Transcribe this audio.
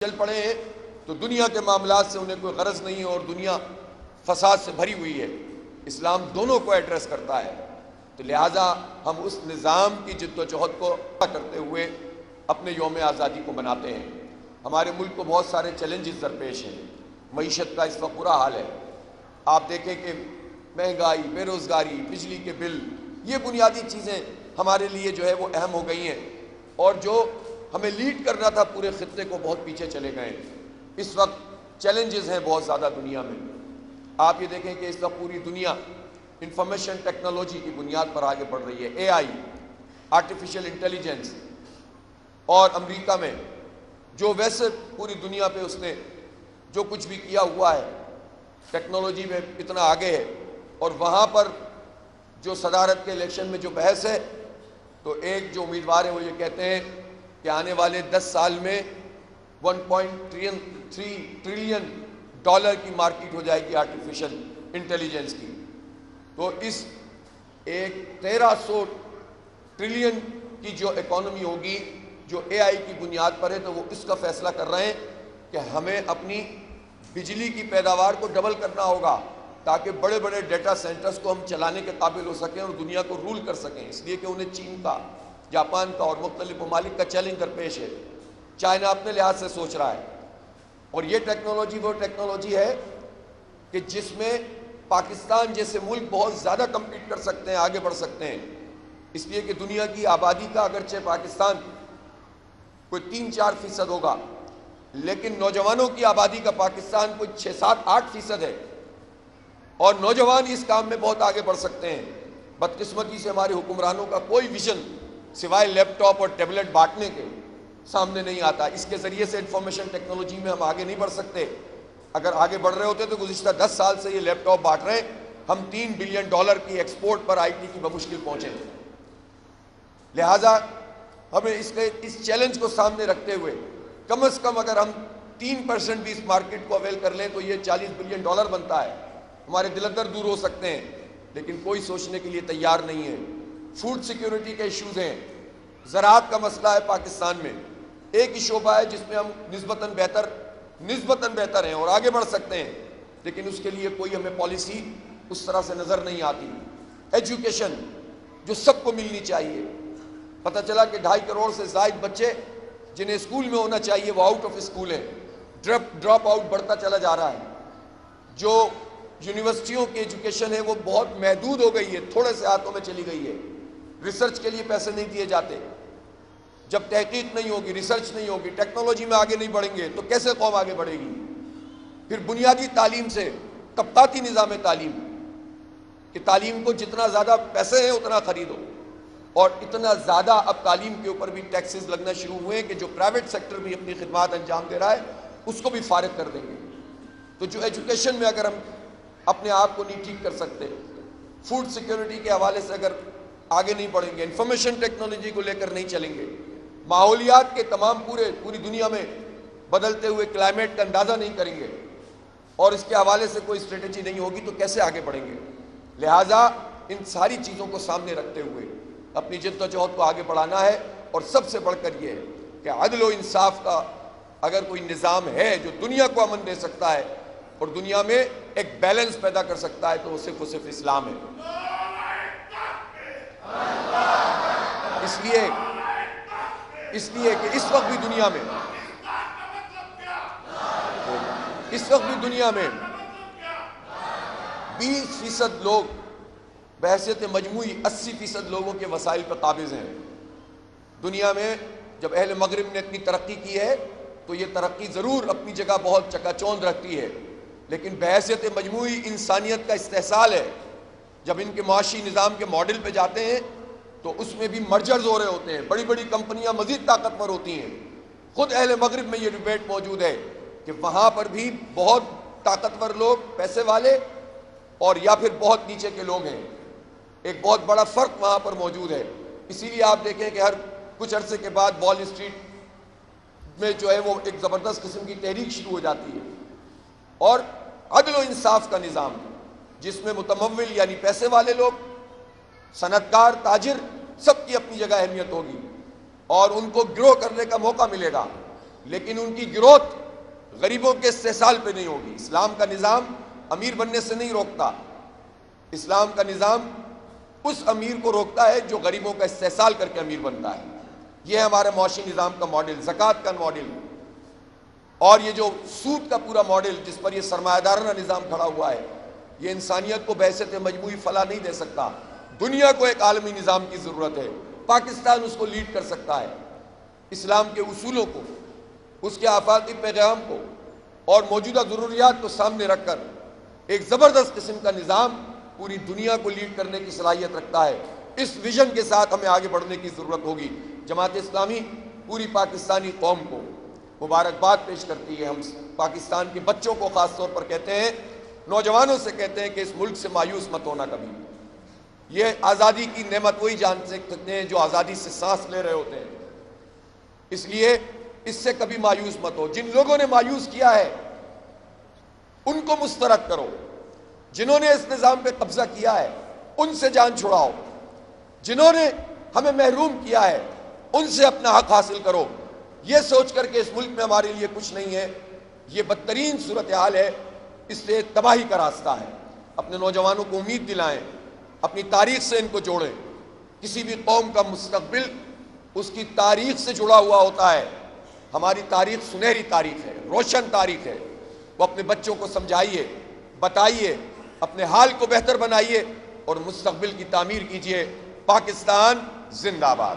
چل پڑے ہیں تو دنیا کے معاملات سے انہیں کوئی غرض نہیں ہے اور دنیا فساد سے بھری ہوئی ہے۔ اسلام دونوں کو ایڈریس کرتا ہے، تو لہٰذا ہم اس نظام کی جد و جہد کو کرتے ہوئے اپنے یوم آزادی کو مناتے ہیں۔ ہمارے ملک کو بہت سارے چیلنجز درپیش ہیں، معیشت کا اس وقت برا حال ہے۔ آپ دیکھیں کہ مہنگائی، بے روزگاری، بجلی کے بل، یہ بنیادی چیزیں ہمارے لیے جو ہے وہ اہم ہو گئی ہیں، اور جو ہمیں لیڈ کرنا تھا پورے خطے کو بہت پیچھے چلے گئے۔ اس وقت چیلنجز ہیں بہت زیادہ دنیا میں۔ آپ یہ دیکھیں کہ اس وقت پوری دنیا انفارمیشن ٹیکنالوجی کی بنیاد پر آگے بڑھ رہی ہے، اے آئی، آرٹیفیشل انٹیلیجنس، اور امریکہ میں جو ویسے پوری دنیا پہ اس نے جو کچھ بھی کیا ہوا ہے ٹیکنالوجی میں اتنا آگے ہے، اور وہاں پر جو صدارت کے الیکشن میں جو بحث ہے، تو ایک جو امیدوار ہیں وہ یہ کہتے ہیں کہ آنے والے 10 سال میں 1.3 ٹریلین ڈالر کی مارکیٹ ہو جائے گی آرٹیفیشل انٹیلیجنس کی۔ تو اس ایک 1300 ٹریلین کی جو اکانومی ہوگی جو اے آئی کی بنیاد پر ہے، تو وہ اس کا فیصلہ کر رہے ہیں کہ ہمیں اپنی بجلی کی پیداوار کو ڈبل کرنا ہوگا تاکہ بڑے بڑے ڈیٹا سینٹرز کو ہم چلانے کے قابل ہو سکیں اور دنیا کو رول کر سکیں، اس لیے کہ انہیں چین کا، جاپان کا اور مختلف ممالک کا چیلنج درپیش ہے۔ چائنا اپنے لحاظ سے سوچ رہا ہے، اور یہ ٹیکنالوجی وہ ٹیکنالوجی ہے کہ جس میں پاکستان جیسے ملک بہت زیادہ کمپیٹ کر سکتے ہیں، آگے بڑھ سکتے ہیں، اس لیے کہ دنیا کی آبادی کا اگرچہ پاکستان کوئی 3-4% ہوگا، لیکن نوجوانوں کی آبادی کا پاکستان کوئی 6-7-8% ہے، اور نوجوان اس کام میں بہت آگے بڑھ سکتے ہیں۔ بدقسمتی سے ہمارے حکمرانوں کا کوئی ویژن سوائے لیپ ٹاپ اور ٹیبلٹ بانٹنے کے سامنے نہیں آتا۔ اس کے ذریعے سے انفارمیشن ٹیکنالوجی میں ہم آگے نہیں بڑھ سکتے۔ اگر آگے بڑھ رہے ہوتے تو گزشتہ 10 سال سے یہ لیپ ٹاپ بانٹ رہے ہیں، ہم $3 بلین کی ایکسپورٹ پر آئی ٹی کی بمشکل پہنچے۔ لہٰذا ہمیں اس چیلنج کو سامنے رکھتے ہوئے کم از کم اگر ہم 3% بھی اس مارکیٹ کو اویل کر لیں تو یہ $40 بلین بنتا ہے۔ ہمارے دل اندر دور ہو سکتے ہیں، لیکن کوئی سوچنے کے لیے تیار نہیں ہے۔ فوڈ سیکیورٹی کے ایشوز ہیں، زراعت کا مسئلہ ہے پاکستان میں، ایک ہی شعبہ ہے جس میں ہم نسبتاً بہتر ہیں اور آگے بڑھ سکتے ہیں، لیکن اس کے لیے کوئی ہمیں پالیسی اس طرح سے نظر نہیں آتی۔ ایجوکیشن جو سب کو ملنی چاہیے، پتہ چلا کہ 2.5 کروڑ سے زائد بچے جنہیں اسکول میں ہونا چاہیے وہ آؤٹ آف اسکول ہیں، ڈراپ آؤٹ بڑھتا چلا جا رہا ہے۔ جو یونیورسٹیوں کی ایجوکیشن ہے وہ بہت محدود ہو گئی ہے، تھوڑے سے ہاتھوں میں چلی گئی ہے۔ ریسرچ کے لیے پیسے نہیں دیے جاتے۔ جب تحقیق نہیں ہوگی، ریسرچ نہیں ہوگی، ٹیکنالوجی میں آگے نہیں بڑھیں گے تو کیسے قوم آگے بڑھے گی؟ پھر بنیادی تعلیم سے طبقاتی نظام تعلیم، کہ تعلیم کو جتنا زیادہ پیسے ہیں اتنا خریدو، اور اتنا زیادہ اب تعلیم کے اوپر بھی ٹیکسز لگنا شروع ہوئے ہیں کہ جو پرائیویٹ سیکٹر بھی اپنی خدمات انجام دے رہا ہے اس کو بھی فارغ کر دیں گے۔ تو جو ایجوکیشن میں اگر ہم اپنے آپ کو نہیں ٹھیک کر سکتے، فوڈ سیکیورٹی کے حوالے سے اگر آگے نہیں بڑھیں گے، انفارمیشن ٹیکنالوجی کو لے کر نہیں چلیں گے، ماحولیات کے تمام پوری دنیا میں بدلتے ہوئے کلائمیٹ کا اندازہ نہیں کریں گے، اور اس کے حوالے سے کوئی اسٹریٹجی نہیں ہوگی تو کیسے آگے بڑھیں گے؟ لہٰذا ان ساری چیزوں کو سامنے رکھتے ہوئے اپنی جد و جہد کو آگے بڑھانا ہے، اور سب سے بڑھ کر یہ ہے کہ عدل و انصاف کا اگر کوئی نظام ہے جو دنیا کو امن دے سکتا ہے اور دنیا میں ایک بیلنس پیدا کر سکتا ہے تو وہ صرف و صرف اسلام ہے۔ اس لیے کہ اس وقت بھی دنیا میں 20% لوگ بحیثیت مجموعی 80% لوگوں کے وسائل پر قابض ہیں۔ دنیا میں جب اہل مغرب نے اتنی ترقی کی ہے تو یہ ترقی ضرور اپنی جگہ بہت چکا چوند رکھتی ہے، لیکن بحیثیت مجموعی انسانیت کا استحصال ہے۔ جب ان کے معاشی نظام کے ماڈل پہ جاتے ہیں تو اس میں بھی مرجرز ہو رہے ہوتے ہیں، بڑی بڑی کمپنیاں مزید طاقتور ہوتی ہیں۔ خود اہل مغرب میں یہ ڈبیٹ موجود ہے کہ وہاں پر بھی بہت طاقتور لوگ، پیسے والے، اور یا پھر بہت نیچے کے لوگ ہیں۔ ایک بہت بڑا فرق وہاں پر موجود ہے۔ اسی لیے آپ دیکھیں کہ ہر کچھ عرصے کے بعد وال اسٹریٹ میں جو ہے وہ ایک زبردست قسم کی تحریک شروع ہو جاتی ہے، اور عدل و انصاف کا نظام جس میں متمول یعنی پیسے والے لوگ، صنعت کار، تاجر، سب کی اپنی جگہ اہمیت ہوگی اور ان کو گرو کرنے کا موقع ملے گا، لیکن ان کی گروتھ غریبوں کے استحصال پہ نہیں ہوگی۔ اسلام کا نظام امیر بننے سے نہیں روکتا، اسلام کا نظام اس امیر کو روکتا ہے جو غریبوں کا استحصال کر کے امیر بنتا ہے۔ یہ ہے ہمارے معاشی نظام کا ماڈل، زکوٰۃ کا ماڈل، اور یہ جو سود کا پورا ماڈل جس پر یہ سرمایہ دارانہ نظام کھڑا ہوا ہے، یہ انسانیت کو بحیثیت مجموعی فلاح نہیں دے سکتا۔ دنیا کو ایک عالمی نظام کی ضرورت ہے، پاکستان اس کو لیڈ کر سکتا ہے۔ اسلام کے اصولوں کو، اس کے آفاقی پیغام کو اور موجودہ ضروریات کو سامنے رکھ کر ایک زبردست قسم کا نظام پوری دنیا کو لیڈ کرنے کی صلاحیت رکھتا ہے۔ اس ویژن کے ساتھ ہمیں آگے بڑھنے کی ضرورت ہوگی۔ جماعت اسلامی پوری پاکستانی قوم کو مبارکباد پیش کرتی ہے۔ ہم پاکستان کے بچوں کو خاص طور پر کہتے ہیں، نوجوانوں سے کہتے ہیں کہ اس ملک سے مایوس مت ہونا کبھی۔ یہ آزادی کی نعمت وہی جان سکتے ہیں جو آزادی سے سانس لے رہے ہوتے ہیں، اس لیے اس سے کبھی مایوس مت ہو۔ جن لوگوں نے مایوس کیا ہے ان کو مسترد کرو، جنہوں نے اس نظام پہ قبضہ کیا ہے ان سے جان چھڑاؤ، جنہوں نے ہمیں محروم کیا ہے ان سے اپنا حق حاصل کرو، یہ سوچ کر کہ اس ملک میں ہمارے لیے کچھ نہیں ہے۔ یہ بدترین صورتحال ہے، اس سے تباہی کا راستہ ہے۔ اپنے نوجوانوں کو امید دلائیں، اپنی تاریخ سے ان کو جوڑیں۔ کسی بھی قوم کا مستقبل اس کی تاریخ سے جڑا ہوا ہوتا ہے۔ ہماری تاریخ سنہری تاریخ ہے، روشن تاریخ ہے۔ وہ اپنے بچوں کو سمجھائیے، بتائیے، اپنے حال کو بہتر بنائیے اور مستقبل کی تعمیر کیجیے۔ پاکستان زندہ باد۔